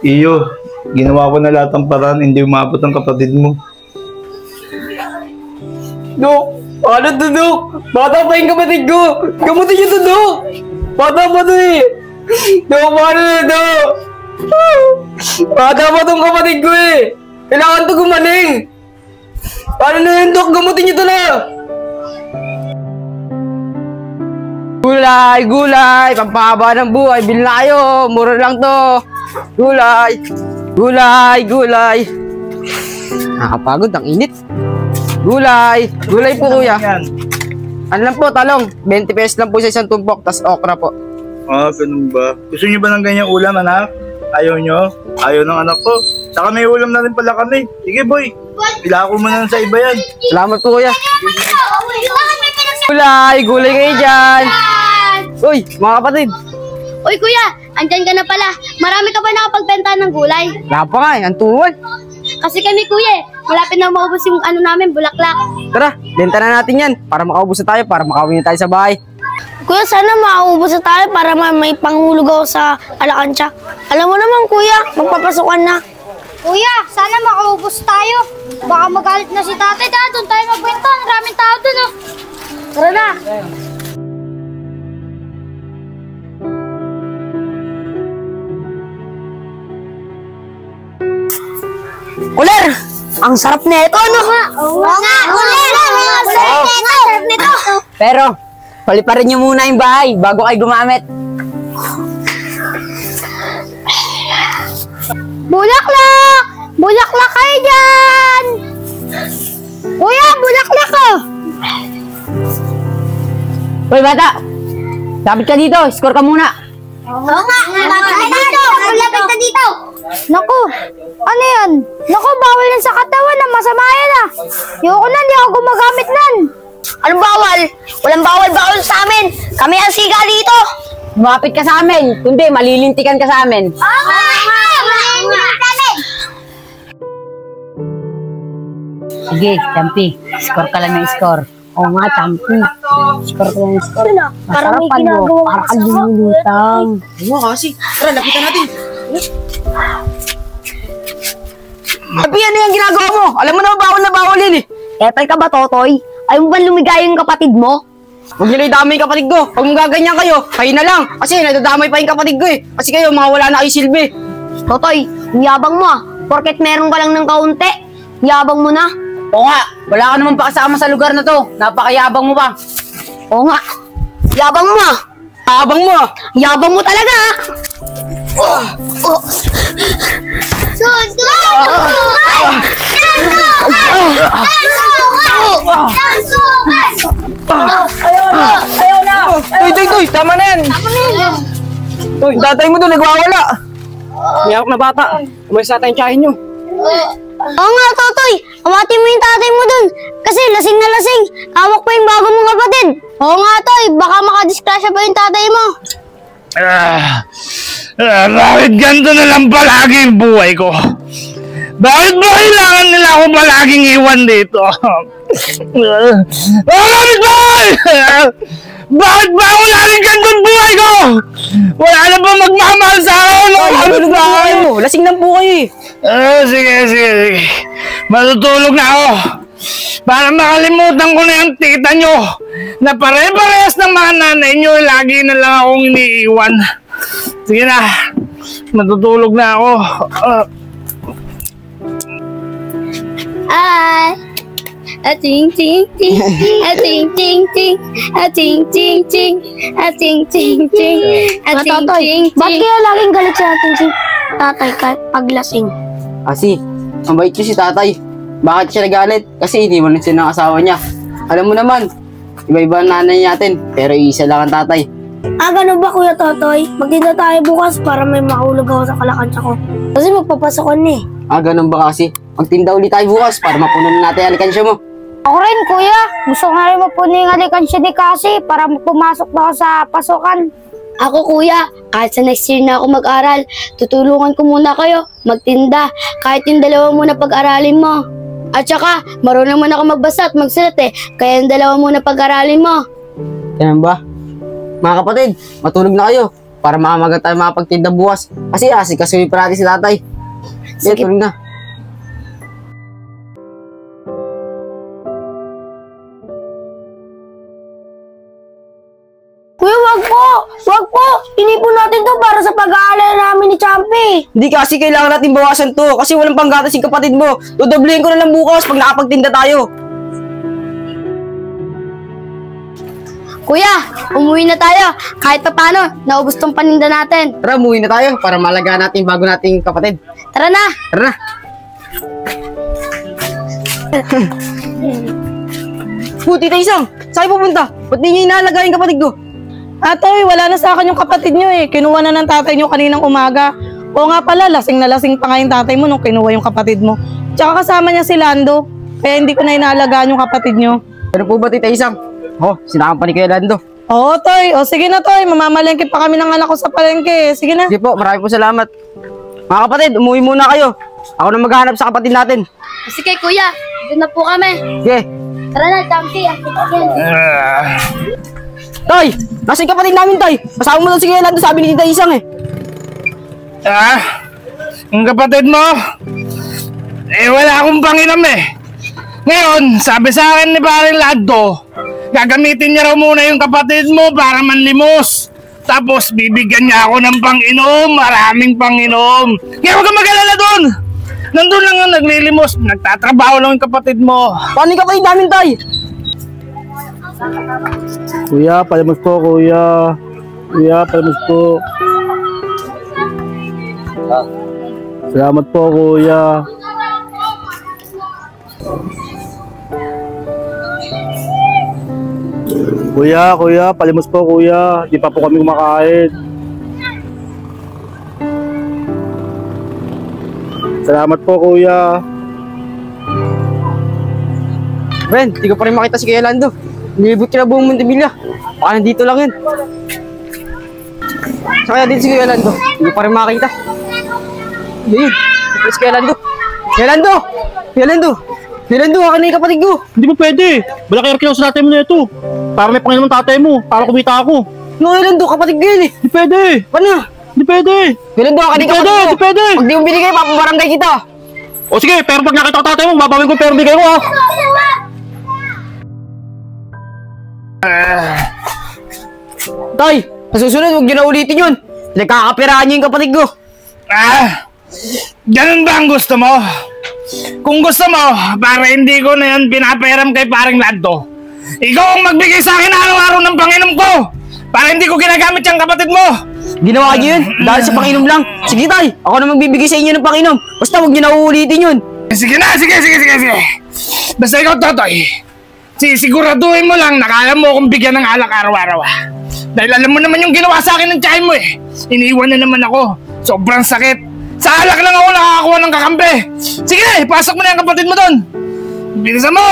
Iyo, ginawa ko na lahat ng paraan, hindi umabot ang kapatid mo. Dok, paano to, Dok? Bata pa yung kapatid ko. Gamutin niyo to, Dok. Bata pa to eh. Dok, paano na, Dok? Bata pa tong kapatid ko eh. Kailangan to gumaling. Paano na yun, Dok? Gamutin niyo to na. Gulay, gulay. Pampahaba ng buhay. Bilhin na kayo. Mura lang to. Gulay. Gulay, gulay. Nakakapagod, ang init. Gulay. Gulay po, kuya. Ano lang po, talong. 20 pesos lang po sa isang tumpok, tas okra po. Ah, ganun ba? Gusto niyo ba ng ganyang ulam, anak? Ayaw nyo? Ayaw ng anak ko. Saka may ulam na rin pala kami. Sige, boy. Pila ko muna sa iba yan. Salamat po, kuya. Gulay. Gulay kayo dyan. Uy, mga kapatid. Uy, kuya. Andyan ka na pala. Marami ka ba nakapagbenta ng gulay? Wala pa nga eh. Ang tuwal. Kasi kami, kuya, malapit na maubos yung ano namin, bulaklak. Tara, benta na natin yan. Para makaubos na tayo. Para makawin na tayo sa bahay. Kuya, sana makaubos na tayo para may panghulog ako sa alakansya. Alam mo naman, kuya, magpapasukan na. Kuya, sana makaubos tayo. Baka magalit na si tatay. Doon tayo magbenta. Maraming tao doon, oh. Tara na. Kuler! Ang sarap nito, ano? Oo nga, Kuler! Ang sarap nito. Pero, paliparin niyo muna yung bahay bago kayo gumamit. Bulaklak! Bulaklak kayo dyan! Kuya, bulaklak ko! Hoy, bata! Lapit ka dito, score ka muna. Oo nga, lapit ka dito! Lapit ka dito! Naku, ano yan? Naku, bawal yan sa katawan na masama yan ah! Ayoko na, hindi ako gumagamit nan! Anong bawal? Walang bawal sa amin. Kami ang siga dito. Lumapit ka sa amin, kundi malilintikan ka sa amin. Oo nga! Malilintikan! Sige, Champi, score ka lang ng score. Oo nga, Champi. Score ka lang ng score. Masarapan mo, para kang lumulutang. Oo kasi. Tara, lapitan natin. Tapi ano yung ginagawa mo? Alam mo na bawal yun eh. Epal ka ba, Totoy? Ayaw mo ba lumigay yung kapatid mo? Huwag nyo na idamay yung kapatid ko. Pag magaganyan kayo, kayo na lang. Kasi nadadamay pa yung kapatid ko eh. Kasi kayo, mga wala na kayo silbi. Totoy, ang yabang mo ah. Porket meron ka lang ng kaunti, yabang mo na. Oo nga, wala ka naman pa kasama sa lugar na to. Napakayabang mo pa. Oo nga, yabang mo ah. Abang mo ah. Yabang mo talaga ah. Ayaw na! Toy, tama na yan! Toy, tatay mo doon, nagwawala! Mayakap na bata, umalis natin yung tsahin nyo. Oo nga, Totoy! Amati mo yung tatay mo dun! Kasi lasing na lasing! Hawak pa yung bago mong kapatid! Oo nga, Toy! Baka makadiskrasya pa yung tatay mo! Bakit ganito na lang palagi yung buhay ko? Bakit ba kailangan nila ako palaging iwan dito? Bakit ba? Bakit ba ako laging ganito ang buhay ko? Wala na ba magmamahal sa akin? Ano ba kayo? Lasing lang po kayo eh. Sige. Matutulog na ako. Para makalimutan ko na yung tita nyo na pare-parehas ng mga nanay nyo, lagi na lang akong iniiwan. Sige na, matutulog na ako. Ating ting ting, ating ting ting, ating ting ting, ating ting ting, ating ting ting. Ba't kaya laging galit sa ating si tatay paglasing? Kasi, ang bait siya si tatay. Bakit siya nagalit? Kasi hindi mo na siya ng asawa niya. Alam mo naman, iba-iba ang nanay natin, pero isa lang ang tatay. Ganun ba, Kuya Totoy? Magtinda tayo bukas para may mahulog ako sa kalakansya ko. Kasi magpapasokan na eh. Ganun ba kasi? Magtinda ulit tayo bukas para mapuno na natin ang alikansya mo. Ako rin, Kuya. Gusto nga rin mapuno yung alikansya ni Cassie para pumasok na ako sa pasukan. Ako, Kuya, kahit sa next year na ako mag-aral, tutulungan ko muna kayo magtinda. Kahit yung dalawa muna pag-aralin mo. At saka, marunong naman ako magbasa at magsulat eh. Kaya yung dalawa muna pag-aralin mo. Ganun ba? Mga kapatid, matulog na kayo. para makamaga tayo makapagtinda bukas. Kasi kasi parati si tatay. Sige, tuloy na. Kuya, wag po! Wag po! Inipon natin to para sa pag-aalala namin ni Champi. Hindi kasi kailangan natin bawasan to kasi walang panggatas yung kapatid mo. Dodoblehin ko na lang bukas pag nakapagtinda tayo. Kuya, umuwi na tayo. Kahit pa paano, naubos tong paninda natin. Tara, umuwi na tayo para malagaan natin bago nating kapatid. Tara na! Tara na. Puti tayo isang. Saan kayo pupunta? Ba't di niyo inaalagaan yung kapatid ko? Atoy, wala na sa akin yung kapatid nyo eh. Kinuha na ng tatay nyo kaninang umaga. O nga pala, lasing na lasing pa nga yung tatay mo nung kinuha yung kapatid mo. Tsaka kasama niya si Lando. Kaya hindi ko na inaalagaan yung kapatid nyo. Ano po ba, Tita Isang? Oh, sinakam pa ni Kuya Lando. Oo, Toy. O sige na, Toy. Mamamalengke pa kami ng anak ko sa palengke. Sige na. Sige po, marami po salamat. Mga kapatid, umuwi muna kayo. Ako na maghahanap sa kapatid natin. Sige, kuya. Doon na po kami. Sige. Tara na, Champi. Ang yan. Tay, nasa yung kapatid namin, Tay. Kasama mo daw si Kuya Lando, sabi ni Tita Isang eh. Ang kapatid mo? Wala akong panginom eh. Ngayon, sabi sa akin ni Paring Lando, gagamitin niya raw muna yung kapatid mo para manlimos. Tapos bibigyan niya ako ng panginom, maraming panginom. Kaya huwag kang mag-alala doon. Nandun lang yung naglilimos, nagtatrabaho lang yung kapatid mo. Paano yung kapatid namin, Tay? Kuya, palimos po, kuya. Kuya, palimos po. Salamat po, kuya. Kuya, palimos po, kuya. Di pa po kami kumakain. Salamat po, kuya. Ben, di ko pa rin makita si Kuya Lando. Nilibot ka na buong Montevilla. Baka nandito lang yun. Saan kaya dito si Kuya Lando? Di ko pa rin makita. Yun, ito si Kuya Lando. Kuya Lando! Kuya Lando! Kuya Lando, akin na yung kapatid ko. Hindi mo pwede. Balaki yung sa tatay mo na ito. Para may panginoon ng tatay mo. Para kumita ako. No, Kuya Lando, kapatid ko yun eh. Hindi pwede. Paano? Hindi pwede. Kuya Lando, akin na yung kapatid ko. Hindi pwede. Pag di mo binigay, papabarangay kita. O sige, pero pag nakita ko tatay mo, babawin ko yung pero bigay ko ha. Tay, sa susunod, huwag nyo na ulitin yun. Nagkakapiraan nyo yung kapatid ko. Ganun ba ang gusto mo? Kung gusto mo, para hindi ko na yan pinapahiram kay Paring Lando, ikaw ang magbigay sa akin araw-araw ng panginom ko para hindi ko ginagamit yung kapatid mo. Ginawa nyo yun dahil sa panginom lang. Sige, Tay, ako na magbibigay sa inyo ng panginom. Basta huwag nyo na uulitin yun. Sige na, sige. Basta ikaw, Totoy, siguraduhin mo lang na kaya mo akong bigyan ng alak araw-araw. Dahil alam mo naman yung ginawa sa akin ng tiyahin mo eh. Iniiwan na naman ako. Sobrang sakit. Sa alak lang ako nakakakuha ng kakampi. Sige na, ipasok mo na yung kapatid mo doon. Bilisan mo!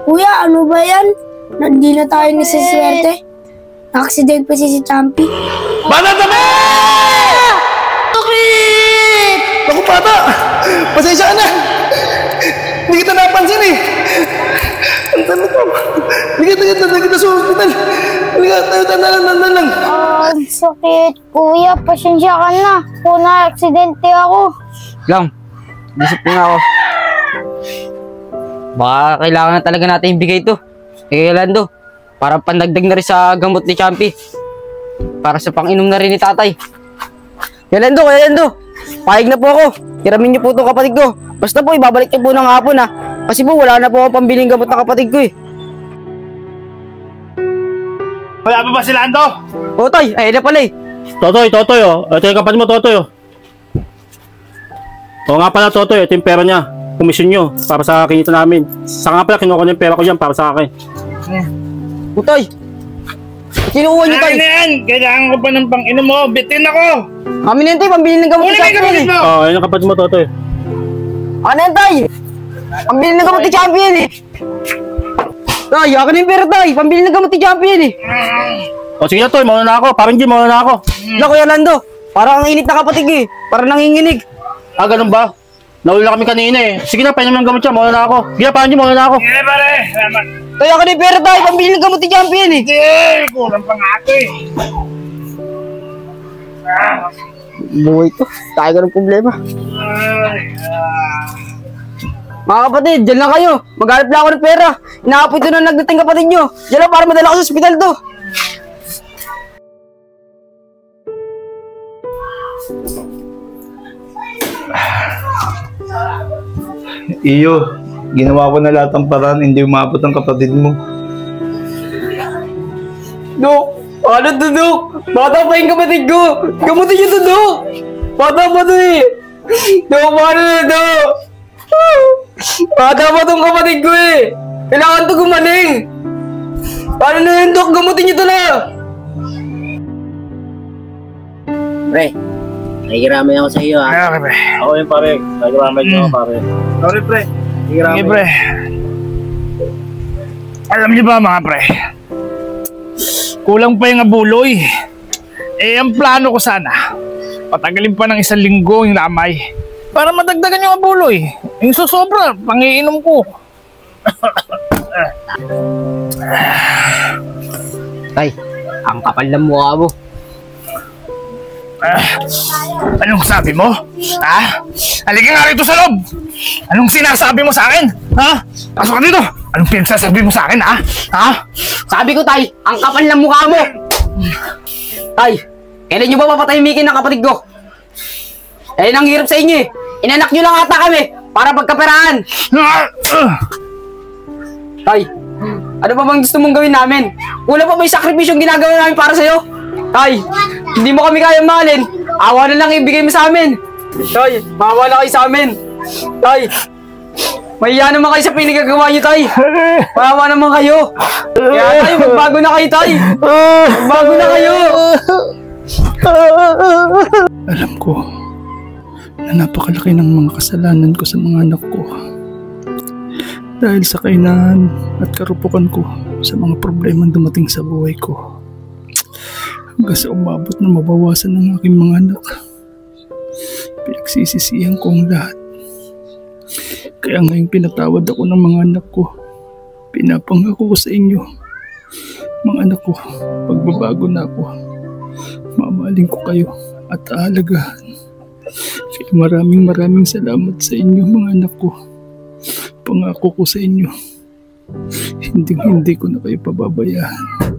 Kuya, ano ba yan? Hindi na tayo nisiswerte. Nakaksident pa si Champi. Bata tama! Sakit! Ako bata! Pasensya na! Hindi kita napansin eh! Ang dami ko! Hindi kita sa hospital! Hindi tayo tanda lang! Ang sakit. Kuya, pasensya ka na. Kung na-aksidente ako. Lang, isip ko nga ako. Baka kailangan na talaga natin ibigay ito. Kay Lando, para pandagdag na rin sa gamot ni Champi. Para sa panginom na rin ni tatay. Kuya Lando, pahig na po ako. Hiramin niyo po itong kapatid ko. Basta po, ibabalik niyo po ng hapon ha. Kasi po, wala na po akong pambiling gamot ng kapatid ko eh. Wala pa ba si Lando? O Tay, ayun na pala eh. Totoy oh. Ito yung kapatid mo, Totoy oh. Oo nga pala, Totoy. Ito yung pera niya. Komisyon nyo para sa kinita namin. Sa nga pala, kinuha ko na yung pera ko dyan para sa akin. O Tay, kinukuha niyo Tay. Akin na yan! Kailangan ko pa ng panginom mo. Bitin ako! Kami na yun Tay, pambili ng gamot ni Uli may Champi kapatid eh. mo! Oo, yun yung kapatid mo, Totoy. Ano yan Tay? Pambili ng gamot ni Champi yan eh. Tay, akin na yung pera Tay. Pambili ng gamot ni Champi yan eh. O sige na, Toy. Mauna na ako. Parang Jim, mauna na ako. Wala Kuya Lando, parang ang init na kapatid ko eh. Parang nanginginig. Ganun ba? Naula kami kanina eh. Sige na, painom ng gamot siya. Mauna na ako. Sige na, paano niyo? Mauna na ako. Sige pare, salamat. Kaya ka ni pera tayo, pambili ng gamot ni Champion eh. Hindi, kulang pa nga ito eh. Buhay to, tayo ka ng problema. Mga kapatid, dyan lang kayo. Maghanap lang ako ng pera. Inaapoy ito na nagdating kapatid nyo. Dyan lang para madala ko sa ospital to. Iyo, ginawa ko na lahat ng paraan, hindi umabot ang kapatid mo. Dok, ano to, Dok? Bata pa yung kapatid ko. Gamutin nyo to, Dok. Bata pa to eh. Dok, paano na, Dok? Bata pa tong kapatid ko eh. Kailangan to gumaling. Paano na yun, Dok? Gamutin nyo to na. Pre, nakikiramay ako sa iyo ha. Okay, pre. Ako yun pare. Nakikiramay ko ako pare. Sorry, pre. Sige, pre. Alam niyo ba, mga pre? Kulang pa yung abuloy. Eh, ang plano ko sana, patagalin pa ng 1 linggo yung lamay. Para madagdagan yung abuloy. Yung susobra, pangiinom ko. Tay, ang kapal ng mukha mo. Anong sabi mo? Ha? Halika nga rito sa loob! Anong sinasabi mo sa akin? Ha? Pasok ka dito! Anong pinagsasabi mo sa akin, ha? Ha? Sabi ko, Tay, ang kapal ng mukha mo. Tay, kailan nyo ba papatahimikin ng kapatid ko? Eh, nang hirap sa inyo eh. Inanak nyo lang ata kami para pagkaperahan. Tay, ano ba bang gusto mong gawin namin? Wala pa may sakripisyong ginagawa namin para sa'yo? Tay, hindi mo kami kaya mahalin. Awa na lang ibigay mo sa amin. Tay, mawala kayo sa amin. Tay, mahiya naman kayo sa pinagagawa niyo, Tay. Mawawa naman kayo. Kaya tayo, magbago na kayo, Tay. Magbago na kayo. Alam ko na napakalaki ng mga kasalanan ko sa mga anak ko. Dahil sa kainahan at karupukan ko sa mga problemang dumating sa buhay ko. Hanggang sa umabot na mabawasan ng aking mga anak. Pinagsisisihan ko ang lahat. Kaya ngayon pinatawad ako ng mga anak ko. Pinapangako ko sa inyo. Mga anak ko, pagbabago na ako. Mamahalin ko kayo at aalagaan. Kaya maraming salamat sa inyo mga anak ko. Pangako ko sa inyo, hindi ko na kayo pababayaan.